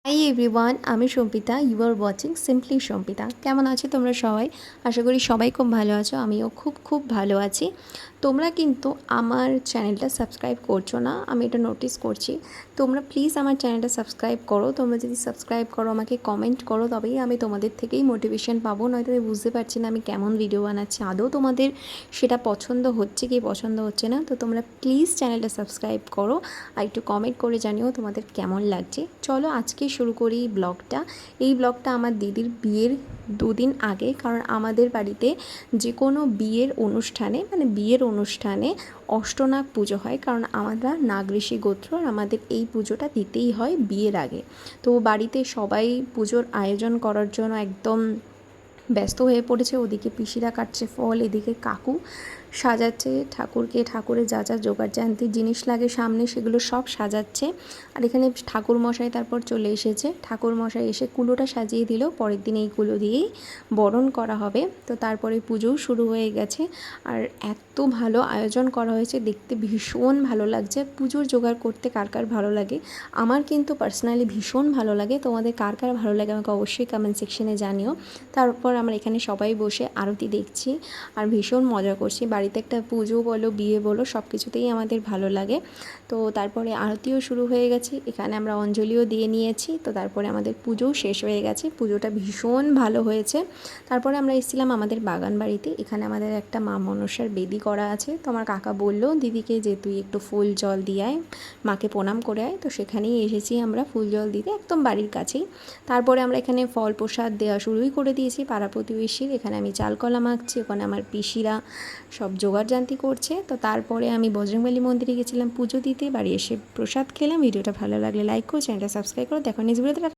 High everyone, আমি Sampita. You are watching simply Sampita. কেমন আছো তোমরা সবাই? আশা করি সবাই খুব ভালো আছো। আমিও খুব ভালো আছি। তোমরা কিন্তু আমার চ্যানেলটা সাবস্ক্রাইব করছো না, আমি এটা নোটিস করছি। তোমরা প্লিজ আমার চ্যানেলটা সাবস্ক্রাইব করো। তোমরা যদি সাবস্ক্রাইব করো, আমাকে কমেন্ট করো, তবেই আমি তোমাদের থেকেই মোটিভেশন পাবো। নয়তো আমি বুঝতে পারছি না আমি কেমন ভিডিও বানাচ্ছি, আদৌ তোমাদের সেটা পছন্দ হচ্ছে কি পছন্দ হচ্ছে না। তো তোমরা প্লিজ চ্যানেলটা সাবস্ক্রাইব করো আর একটু কমেন্ট করে জানিও তোমাদের কেমন লাগছে। চলো আজকে শুরু করি ব্লগটা। এই ব্লগটা আমার দিদির বিয়ের 2 দিন আগে, কারণ আমাদের বাড়িতে যে কোনো বিয়ের অনুষ্ঠানে অষ্টনাগ পুজো হয়, কারণ আমরা নাগঋষি গোত্র আর আমাদের এই পুজোটা দিতেই হয় বিয়ের আগে। তো বাড়িতে সবাই পুজোর আয়োজন করার জন্য একদম ব্যস্ত হয়ে পড়েছে। ওদিকে পিসিরা কাটছে ফল, এদিকে কাকু সাজাচ্ছে ঠাকুরকে, ঠাকুরের যা যা জোগাড় জান্তির জিনিস লাগে সামনে সেগুলো সব সাজাচ্ছে। আর এখানে ঠাকুরমশাই তারপর চলে এসেছে। ঠাকুরমশাই এসে কুলোটা সাজিয়ে দিল, পরের দিন এই কুলো দিয়েই বরণ করা হবে। তো তারপরে পুজোও শুরু হয়ে গেছে। আর এত ভালো আয়োজন করা হয়েছে, দেখতে ভীষণ ভালো লাগছে। পুজোর জোগাড় করতে কার কার ভালো লাগে? আমার কিন্তু পার্সোনালি ভীষণ ভালো লাগে। তোমাদের কার কার ভালো লাগে আমাকে অবশ্যই কমেন্ট সেকশনে জানিও। তারপর আমরা এখানে সবাই বসে আরতি দেখছি আর ভীষণ মজা করছি। বাড়িতে একটা পুজো বলো, বিয়ে বলো, সব কিছুতেই আমাদের ভালো লাগে। তো তারপরে আরতিও শুরু হয়ে গেছে, এখানে আমরা অঞ্জলিও দিয়ে নিয়েছি। তো তারপরে আমাদের পুজোও শেষ হয়ে গেছে, পুজোটা ভীষণ ভালো হয়েছে। তারপরে আমরা এসেছিলাম আমাদের বাগান বাড়িতে। এখানে আমাদের একটা মা মনসার বেদি করা আছে। তো আমার কাকা বললো দিদিকে যে তুই একটু ফুল জল দিয়ে আয়, মাকে প্রণাম করে আয়। তো সেখানেই এসেছি আমরা ফুল জল দিতে, একদম বাড়ির কাছেই। তারপরে আমরা এখানে ফল প্রসাদ দেওয়া শুরুই করে দিয়েছি পাড়া প্রতিবেশীর। এখানে আমি চালকলা মাখছি, ওখানে আমার পিসিরা সব জোগাড়জান্তি করছে। তো তারপরে আমি বজরংবলী মন্দিরে গেছিলাম পুজো দিতে, বাড়ি এসে প্রসাদ খেলাম। ভিডিওটা ভালো লাগলে লাইক করো, চ্যানেলটা সাবস্ক্রাইব করো। দেখো নেক্সট ভিডিওতে।